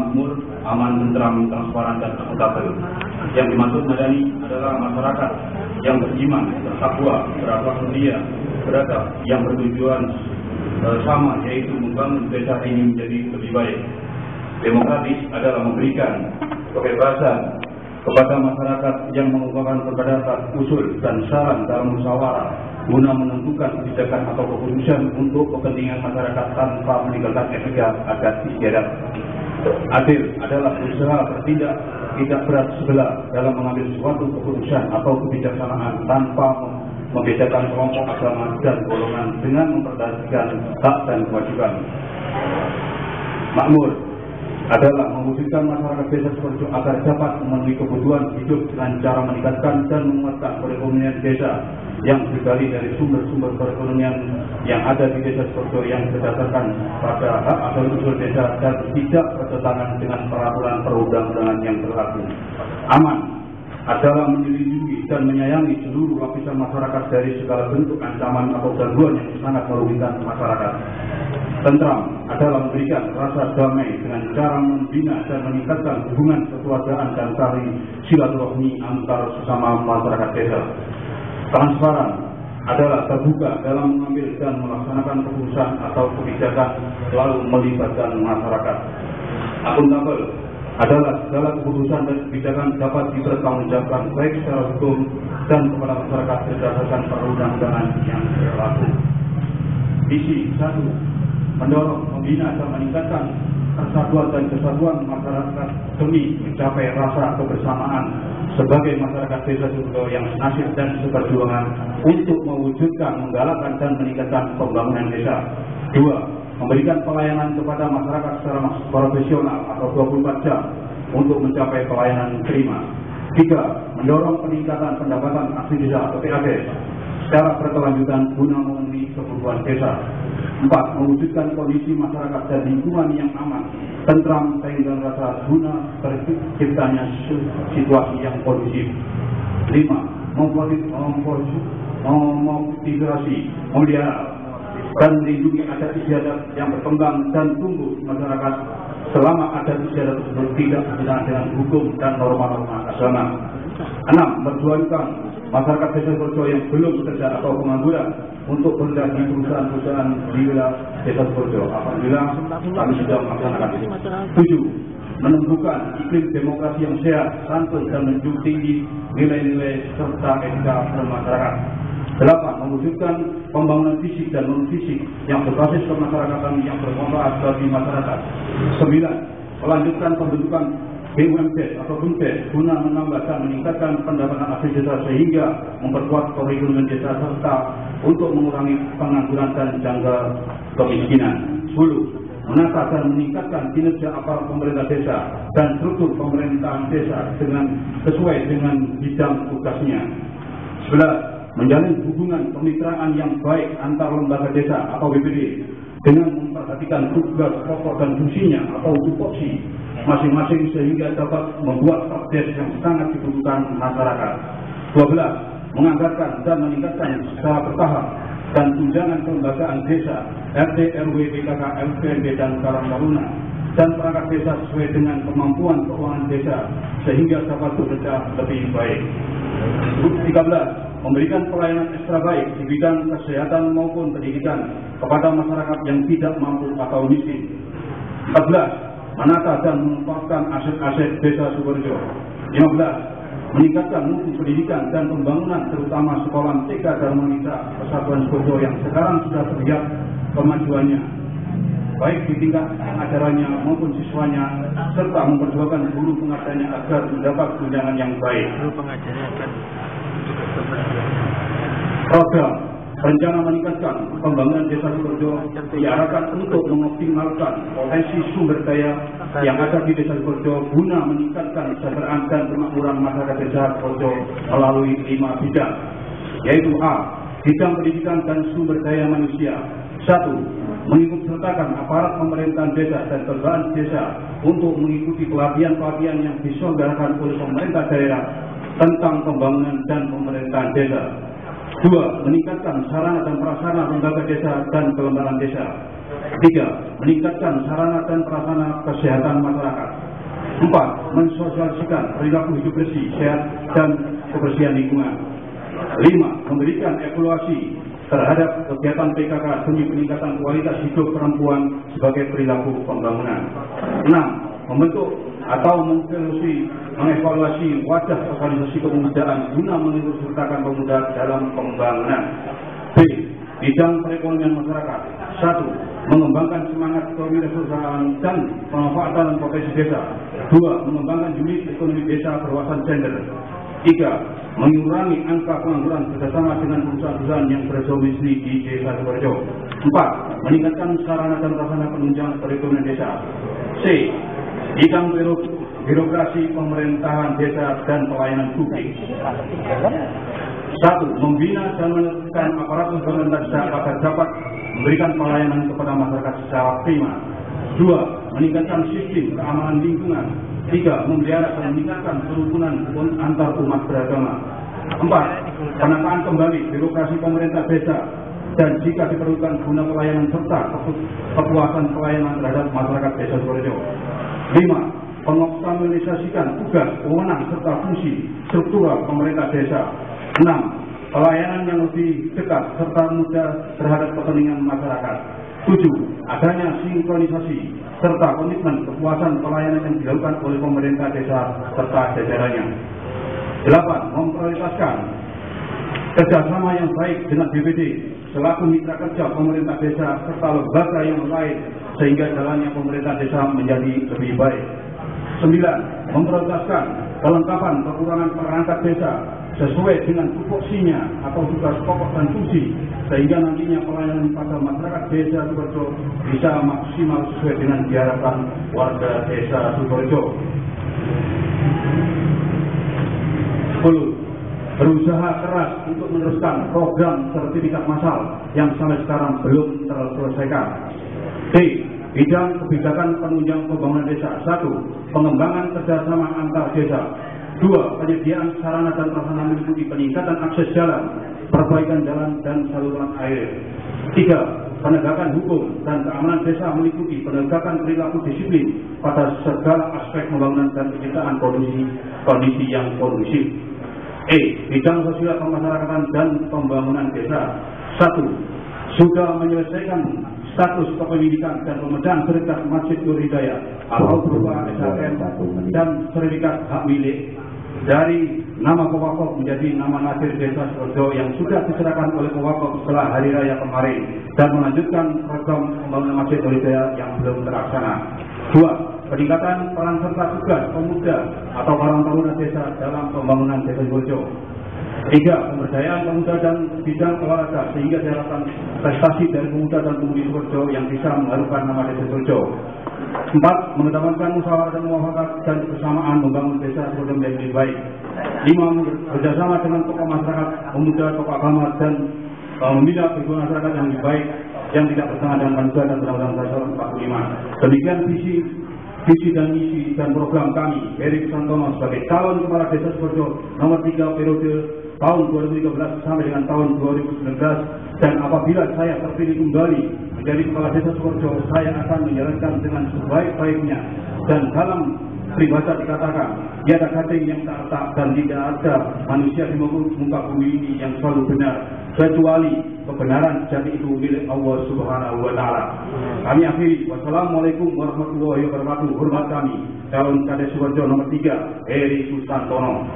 makmur, aman, tentram, transparan, dan akuntabel. Yang dimaksud madani adalah masyarakat yang beriman, bertakwa, berakhlak mulia, beradab, yang bertujuan sama, yaitu membangun desa ini menjadi lebih baik. Demokratis adalah memberikan kebebasan kepada masyarakat yang mengembangkan pendapat, usul, dan saran dalam musyawarah guna menentukan kebijakan atau keputusan untuk kepentingan masyarakat tanpa meninggalkan etika adat istiadat. Adil adalah berusaha bertindak tidak berat sebelah dalam mengambil suatu keputusan atau kebijaksanaan tanpa membedakan kelompok, agama, dan golongan dengan memperhatikan hak dan kewajiban. Makmur adalah mewujudkan masyarakat desa Sukorejo agar dapat memenuhi kebutuhan hidup dengan cara meningkatkan dan menguatkan perekonomian desa yang digali dari sumber-sumber perekonomian yang ada di desa Sukorejo yang berdasarkan pada hak asal usul desa dan tidak bertentangan dengan peraturan perundang-undangan yang berlaku. Aman adalah melindungi dan menyayangi seluruh lapisan masyarakat dari segala bentuk ancaman atau gangguan yang sangat merugikan masyarakat. Tentram adalah memberikan rasa damai dengan cara membina dan meningkatkan hubungan kekeluargaan dan tali silaturahmi antar sesama masyarakat desa. Transparan adalah terbuka dalam mengambil dan melaksanakan keputusan atau kebijakan selalu melibatkan masyarakat. Akuntabel adalah segala keputusan dan kebijakan dapat dipertanggungjawabkan baik secara hukum dan kepada masyarakat berdasarkan perundang-undangan yang berlaku. Visi 1. Mendorong, membina, dan meningkatkan persatuan dan kesatuan masyarakat demi mencapai rasa kebersamaan sebagai masyarakat desa Sukorejo yang senasib dan seperjuangan untuk mewujudkan, menggalakkan, dan meningkatkan pembangunan desa. 2. Memberikan pelayanan kepada masyarakat secara profesional atau 24 jam untuk mencapai pelayanan prima. 3. Mendorong peningkatan pendapatan asli desa atau PAD secara berkelanjutan guna memenuhi kebutuhan desa. 4. Mewujudkan kondisi masyarakat dan lingkungan yang aman, tentram, tenggang rasa guna terciptanya situasi yang kondusif. 5. Memotivasi, memelihara, dan melindungi adat istiadat yang berkembang dan tumbuh di masyarakat selama adat istiadat tersebut tidak bertentangan dengan hukum dan norma-norma agama. 6. Memperjuangkan masyarakat desa Sukorejo yang belum bekerja atau pengangguran untuk bekerja di perusahaan-perusahaan di wilayah desa Sukorejo apabila kami sudah melaksanakan itu. 7. Menumbuhkan iklim demokrasi yang sehat, santun, dan menjunjung tinggi nilai-nilai serta etika bermasyarakat. 8. Mewujudkan pembangunan fisik dan non-fisik yang berbasis kemasyarakatan yang bermanfaat bagi masyarakat. 9. Melanjutkan pembentukan BUMD atau BUMDes guna menambah dan meningkatkan pendapatan asli desa sehingga memperkuat perekonomian desa serta untuk mengurangi pengangguran dan jangka kemiskinan. 10. Menata dan meningkatkan kinerja aparat pemerintah desa dan struktur pemerintahan desa sesuai dengan bidang tugasnya. 11. Menjalin hubungan kemitraan yang baik antar lembaga desa atau BPD dengan memperhatikan tugas pokok dan fungsinya atau tupoksi masing-masing sehingga dapat membuat perdes yang sangat dibutuhkan masyarakat. 12. Menganggarkan dan meningkatkan secara bertahap dan tunjangan kelembagaan desa, RT, RW, PKK, LPMD, dan Karang Taruna dan perangkat desa sesuai dengan kemampuan keuangan desa sehingga dapat bekerja lebih baik. 13. Memberikan pelayanan ekstra baik di bidang kesehatan maupun pendidikan kepada masyarakat yang tidak mampu atau miskin. 14. Menata dan memanfaatkan aset-aset desa Sukorejo. 15. Meningkatkan mutu pendidikan dan pembangunan terutama sekolah TK dan Manisa Persatuan Sukorejo yang sekarang sudah terlihat kemajuannya baik di tingkat pengajarannya maupun siswanya serta memperjuangkan guru pengajarnya agar mendapat tunjangan yang baik. Program rencana meningkatkan pembangunan desa Sukorejo diarahkan untuk mengoptimalkan potensi sumber daya yang ada di desa Sukorejo guna meningkatkan kesejahteraan dan kemakmuran masyarakat desa Sukorejo melalui 5 bidang, yaitu A. Bidang pendidikan dan sumber daya manusia. 1. Mengikutsertakan aparat pemerintahan desa dan kelembagaan desa untuk mengikuti pelatihan-pelatihan yang diselenggarakan oleh pemerintah daerah tentang pembangunan dan pemerintahan desa. 2. Meningkatkan sarana dan prasarana lembaga desa dan kelembagaan desa. 3. Meningkatkan sarana dan prasarana kesehatan masyarakat. 4. Mensosialisasikan perilaku hidup bersih, sehat, dan kebersihan lingkungan. 5. Memberikan evaluasi terhadap kegiatan PKK demi peningkatan kualitas hidup perempuan sebagai perilaku pembangunan. 6. Membentuk atau mengevaluasi wajah organisasi kepemudaan guna mengikutsertakan pemuda dalam pembangunan. B. Bidang perekonomian masyarakat. 1. Mengembangkan semangat kewirausahaan dan pemanfaatan potensi desa. 2. Mengembangkan unit ekonomi desa berwawasan gender. 3. Mengurangi angka pengangguran bersama dengan perusahaan-perusahaan yang berdomisili di Desa Sidoarjo. 4. Meningkatkan sarana dan prasarana penunjang perekonomian desa. C. Bidang birokrasi pemerintahan desa dan pelayanan publik. 1. Membina dan menetapkan aparatur pemerintah desa agar dapat memberikan pelayanan kepada masyarakat secara prima. 2. Meningkatkan sistem keamanan lingkungan. 3. Memelihara dan meningkatkan kerukunan antar umat beragama. 4. Penataan kembali birokrasi pemerintah desa dan jika diperlukan guna pelayanan serta kepuasan pelayanan terhadap masyarakat desa Sidoarjo. 5. Mengoptimalisasikan tugas, wewenang serta fungsi struktural pemerintah desa. 6. Pelayanan yang lebih dekat serta mudah terhadap kepentingan masyarakat. 7. Adanya sinkronisasi serta komitmen kepuasan pelayanan yang dilakukan oleh pemerintah desa serta jajarannya. 8. Memprioritaskan kerjasama yang baik dengan BPD selaku mitra kerja pemerintah desa serta lembaga yang lain sehingga jalannya pemerintah desa menjadi lebih baik. 9. Memprioritaskan kelengkapan kekurangan perangkat desa sesuai dengan tupoksinya atau tugas pokok dan fungsi sehingga nantinya pelayanan pada masyarakat desa Sidoarjo bisa maksimal sesuai dengan diharapkan warga desa Sidoarjo. 10. Berusaha keras untuk meneruskan program sertifikat massal yang sampai sekarang belum terselesaikan. D. Bidang kebijakan penunjang pembangunan desa. 1. Pengembangan kerjasama antar desa. 2. Penyediaan sarana dan prasarana meliputi peningkatan akses jalan, perbaikan jalan dan saluran air. 3. Penegakan hukum dan keamanan desa meliputi penegakan perilaku disiplin pada segala aspek pembangunan dan penciptaan kondisi yang kondusif. E. Bidang sosial kemasyarakatan dan pembangunan desa. 1. Sudah menyelesaikan status kepemilikan dan pemecahan sertifikat Masjid Nur Hidayah atau berupa SHM dan sertifikat hak milik dari nama Pewakaf menjadi nama Nasir Desa Sidoarjo yang sudah diserahkan oleh Pewakaf setelah hari raya kemarin dan melanjutkan program pembangunan Masjid Nur Hidayah yang belum terlaksana. 2. Peningkatan peran serta tugas pemuda atau Karang Taruna desa dalam pembangunan desa Sidoarjo. 3. Pemberdayaan pemuda dan bidang olahraga sehingga diharapkan prestasi dari pemuda dan pemudi Sidoarjo yang bisa mengharumkan nama desa Sidoarjo. 4. Mengedepankan musyawarah dan mufakat dan kebersamaan membangun desa Sidoarjo menjadi lebih baik. 5. Bekerjasama dengan tokoh masyarakat, pemuda, tokoh agama dan membina kehidupan masyarakat yang lebih baik yang tidak bertentangan dengan Pancasila dan Undang-Undang Dasar 45. Demikian visi dan misi dan program kami, Heri Susantono sebagai calon kepala desa Sidoarjo nomor 3 periode tahun 2013 sampai dengan tahun 2019, dan apabila saya terpilih kembali menjadi kepala desa Sidoarjo, saya akan menjalankan dengan sebaik-baiknya. Dan dalam peribahasa dikatakan, tiada gading yang tak retak dan tidak ada manusia di muka bumi ini yang selalu benar, kecuali kebenaran sejati itu milik Allah Subhanahu wa Ta'ala. Kami akhiri, wassalamualaikum warahmatullahi wabarakatuh. Hormat kami, calon Kades Sidoarjo nomor 3, Heri Susantono.